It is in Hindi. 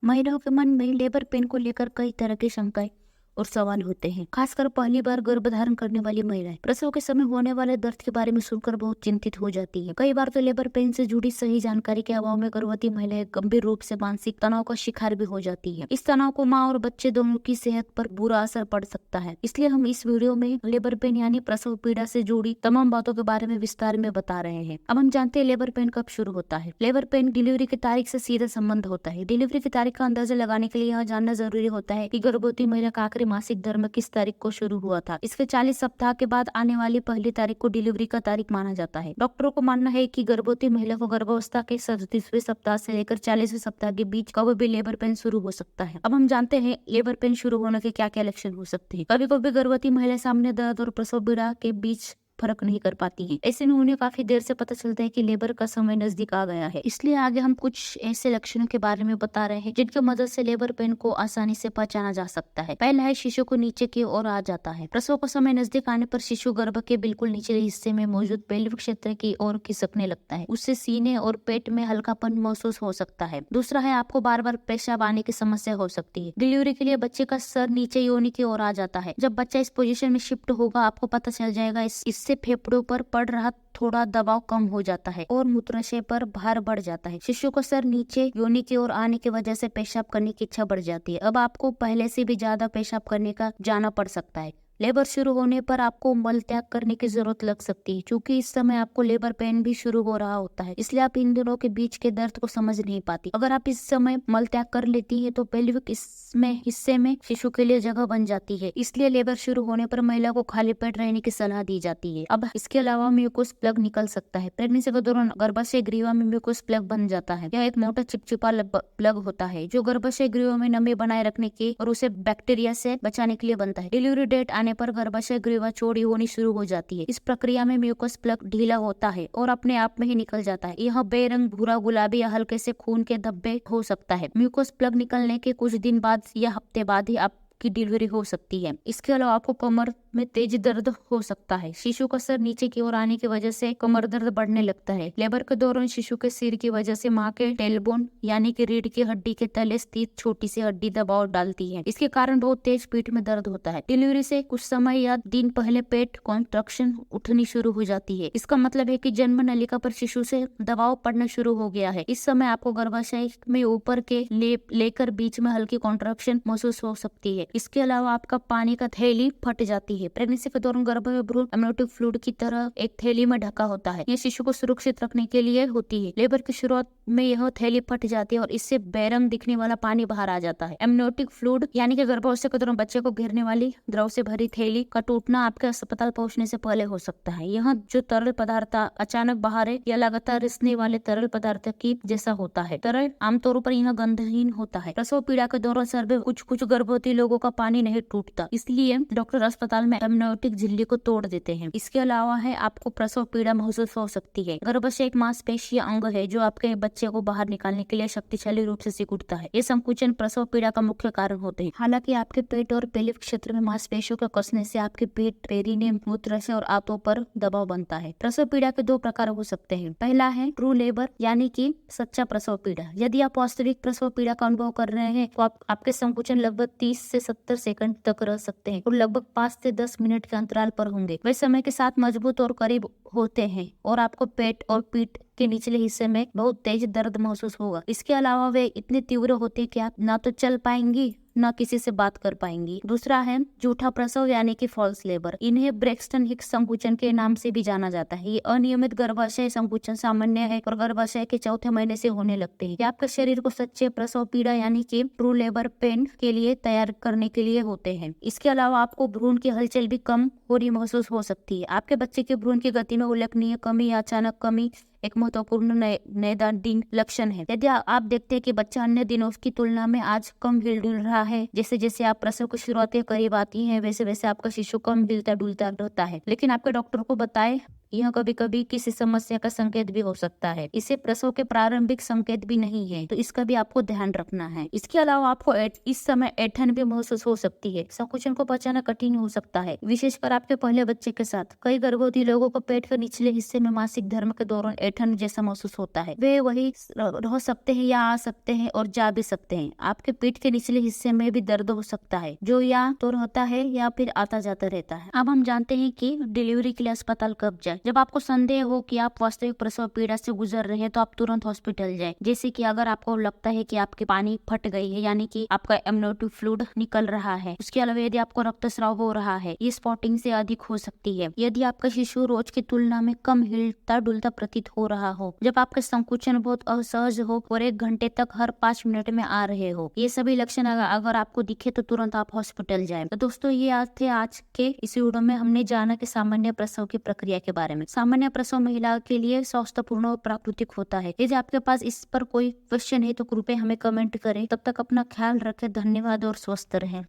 महिलाओं के मन में लेबर पेन को लेकर कई तरह की शंकाएं और सवाल होते हैं। खासकर पहली बार गर्भधारण करने वाली महिलाएं प्रसव के समय होने वाले दर्द के बारे में सुनकर बहुत चिंतित हो जाती है। कई बार तो लेबर पेन से जुड़ी सही जानकारी के अभाव में गर्भवती महिलाएं गंभीर रूप से मानसिक तनाव का शिकार भी हो जाती है। इस तनाव को माँ और बच्चे दोनों की सेहत पर बुरा असर पड़ सकता है। इसलिए हम इस वीडियो में लेबर पेन यानी प्रसव पीड़ा से जुड़ी तमाम बातों के बारे में विस्तार में बता रहे हैं। अब हम जानते हैं लेबर पेन कब शुरू होता है। लेबर पेन डिलीवरी की तारीख से सीधा संबंध होता है। डिलीवरी की तारीख का अंदाजा लगाने के लिए यह जानना जरूरी होता है कि गर्भवती महिला का आखिरी मासिक धर्म किस तारीख को शुरू हुआ था। इसके 40 सप्ताह के बाद आने वाली पहली तारीख को डिलीवरी का तारीख माना जाता है। डॉक्टरों को मानना है कि गर्भवती महिला को गर्भावस्था के 37वें सप्ताह से लेकर 40वें सप्ताह के बीच कभी भी लेबर पेन शुरू हो सकता है। अब हम जानते हैं लेबर पेन शुरू होने के क्या क्या लक्षण हो सकते हैं। कभी कभी गर्भवती महिला सामने दर्द और प्रसव पीड़ा के बीच फर्क नहीं कर पाती है। ऐसे में उन्हें काफी देर से पता चलता है कि लेबर का समय नजदीक आ गया है। इसलिए आगे हम कुछ ऐसे लक्षणों के बारे में बता रहे हैं जिनकी मदद से लेबर पेन को आसानी से पहचाना जा सकता है। पहला है, शिशु को नीचे की ओर आ जाता है। प्रसव का समय नजदीक आने पर शिशु गर्भ के बिल्कुल निचले हिस्से में मौजूद पेल्विक क्षेत्र की ओर खिसकने लगता है। उससे सीने और पेट में हल्कापन महसूस हो सकता है। दूसरा है, आपको बार बार पेशाब आने की समस्या हो सकती है। डिलीवरी के लिए बच्चे का सर नीचे योनि की ओर आ जाता है। जब बच्चा इस पोजीशन में शिफ्ट होगा आपको पता चल जाएगा। इससे फेफड़ों पर पड़ रहा थोड़ा दबाव कम हो जाता है और मूत्राशय पर भार बढ़ जाता है। शिशु को सर नीचे योनि की ओर आने की वजह से पेशाब करने की इच्छा बढ़ जाती है। अब आपको पहले से भी ज्यादा पेशाब करने का जाना पड़ सकता है। लेबर शुरू होने पर आपको मल त्याग करने की जरूरत लग सकती है। क्योंकि इस समय आपको लेबर पेन भी शुरू हो रहा होता है, इसलिए आप इन दिनों के बीच के दर्द को समझ नहीं पाती। अगर आप इस समय मल त्याग कर लेती है तो पेल्विक हिस्से में शिशु के लिए जगह बन जाती है। इसलिए लेबर शुरू होने पर महिला को खाली पेट रहने की सलाह दी जाती है। अब इसके अलावा म्यूकोस प्लग निकल सकता है। प्रेगनेंसी के दौरान गर्भाशय ग्रीवा में म्यूकोस प्लग बन जाता है। यह एक मोटा चिपचिपा प्लग होता है जो गर्भाशय ग्रीवा में नमी बनाए रखने के और उसे बैक्टीरिया से बचाने के लिए बनता है। डिलीवरी डेट आने पर गर्भाशय ग्रीवा चौड़ी होनी शुरू हो जाती है। इस प्रक्रिया में म्यूकोस प्लग ढीला होता है और अपने आप में ही निकल जाता है। यह बेरंग, भूरा, गुलाबी या हल्के से खून के धब्बे हो सकता है। म्यूकोस प्लग निकलने के कुछ दिन बाद या हफ्ते बाद ही आपकी डिलीवरी हो सकती है। इसके अलावा आपको कमर में तेज दर्द हो सकता है। शिशु का सर नीचे की ओर आने की वजह से कमर दर्द बढ़ने लगता है। लेबर के दौरान शिशु के सिर की वजह से माँ के टेलबोन यानी कि रीढ़ की हड्डी के तले स्थित छोटी सी हड्डी दबाव डालती है। इसके कारण बहुत तेज पीठ में दर्द होता है। डिलीवरी से कुछ समय या दिन पहले पेट कॉन्ट्रैक्शन उठनी शुरू हो जाती है। इसका मतलब है कि जन्म नलिका पर शिशु से दबाव पड़ना शुरू हो गया है। इस समय आपको गर्भाशय में ऊपर के लेकर बीच में हल्की कॉन्ट्रैक्शन महसूस हो सकती है। इसके अलावा आपका पानी का थैली फट जाती है। प्रेगनेंसी के दौरान गर्भ में भ्रूण एमनियोटिक फ्लूइड की तरह एक थैली में ढका होता है। यह शिशु को सुरक्षित रखने के लिए होती है। लेबर की शुरुआत में यह थैली फट जाती है और इससे बेरंग दिखने वाला पानी बाहर आ जाता है। एमनियोटिक फ्लूइड यानी कि गर्भावस्था के दौरान बच्चे को घेरने वाली द्रव से भरी थैली का टूटना आपके अस्पताल पहुंचने से पहले हो सकता है। यह जो तरल पदार्थ अचानक बाहर है या लगातार रिसने वाले तरल पदार्थ की जैसा होता है। तरल आमतौर पर यह गंधहीन होता है। प्रसव पीड़ा के दौरान सर में कुछ गर्भवती लोगों का पानी नहीं टूटता, इसलिए डॉक्टर अस्पताल में एमनियोटिक झिल्ली को तोड़ देते हैं। इसके अलावा है आपको प्रसव पीड़ा महसूस हो सकती है। गर्भाशय एक मांसपेशीय अंग है जो आपके बच्चे को बाहर निकालने के लिए शक्तिशाली रूप से सिकुड़ता है। ये संकुचन प्रसव पीड़ा का मुख्य कारण होते हैं। हालांकि आपके पेट और पेल्विक क्षेत्र में मांसपेशियों के कसने से आपके पेट, पेरिनेम, मूत्राशय और आंतों पर दबाव बनता है। प्रसव पीड़ा के दो प्रकार हो सकते हैं। पहला है ट्रू लेबर यानी कि सच्चा प्रसव पीड़ा। यदि आप वास्तविक प्रसव पीड़ा का अनुभव कर रहे हैं तो आपके संकुचन लगभग 30 से 70 सेकंड तक रह सकते हैं और लगभग 5 से 10 मिनट के अंतराल पर होंगे। वे समय के साथ मजबूत और करीब होते हैं और आपको पेट और पीठ के निचले हिस्से में बहुत तेज दर्द महसूस होगा। इसके अलावा वे इतने तीव्र होते हैं कि आप ना तो चल पाएंगी न किसी से बात कर पाएंगी। दूसरा है झूठा प्रसव यानी कि फॉल्स लेबर। इन्हें ब्रेक्सटन हिक्स संकुचन के नाम से भी जाना जाता है। ये अनियमित गर्भाशय संकुचन सामान्य है और गर्भाशय के चौथे महीने से होने लगते हैं। ये आपके शरीर को सच्चे प्रसव पीड़ा यानी कि ट्रू लेबर पेन के लिए तैयार करने के लिए होते हैं। इसके अलावा आपको भ्रूण की हलचल भी कम हो रही महसूस हो सकती है। आपके बच्चे के भ्रूण की गति में उल्लेखनीय कमी या अचानक कमी एक महत्वपूर्ण नैदानिक लक्षण है। यदि आप देखते हैं कि बच्चा अन्य दिनों की तुलना में आज कम हिल-डुल रहा है, जैसे जैसे आप प्रसव की शुरुआत के करीब आती हैं वैसे वैसे आपका शिशु कम हिलता डुलता रहता है, लेकिन आपके डॉक्टर को बताएं यह कभी कभी किसी समस्या का संकेत भी हो सकता है। इसे प्रसव के प्रारंभिक संकेत भी नहीं है, तो इसका भी आपको ध्यान रखना है। इसके अलावा आपको इस समय ऐंठन भी महसूस हो सकती है। संकुचन को पचाना कठिन हो सकता है, विशेषकर आपके पहले बच्चे के साथ। कई गर्भवती लोगों को पेट के निचले हिस्से में मासिक धर्म के दौरान ऐंठन जैसा महसूस होता है। वे वही रह सकते हैं या आ सकते हैं और जा भी सकते हैं। आपके पेट के निचले हिस्से में भी दर्द हो सकता है, जो या तो रहता है या फिर आता जाता रहता है। अब हम जानते हैं कि डिलीवरी के लिए अस्पताल कब जाए। जब आपको संदेह हो कि आप वास्तविक प्रसव पीड़ा से गुजर रहे हैं तो आप तुरंत हॉस्पिटल जाए। जैसे कि अगर आपको लगता है कि आपके पानी फट गई है, यानी कि आपका एमनियोटिक फ्लूइड निकल रहा है। उसके अलावा यदि आपको रक्तस्राव हो रहा है, ये स्पॉटिंग से अधिक हो सकती है। यदि आपका शिशु रोज की तुलना में कम हिलता डुलता प्रतीत हो रहा हो, जब आपका संकुचन बहुत असहज हो और 1 घंटे तक हर 5 मिनट में आ रहे हो, ये सभी लक्षण अगर आपको दिखे तो तुरंत आप हॉस्पिटल जाए। तो दोस्तों, ये थे आज के इस वीडियो में हमने जाना कि सामान्य प्रसव की प्रक्रिया के बारे में। सामान्य प्रसव महिला के लिए स्वास्थ्यपूर्ण और प्राकृतिक होता है। यदि आपके पास इस पर कोई क्वेश्चन है तो कृपया हमें कमेंट करें। तब तक अपना ख्याल रखें। धन्यवाद और स्वस्थ रहें।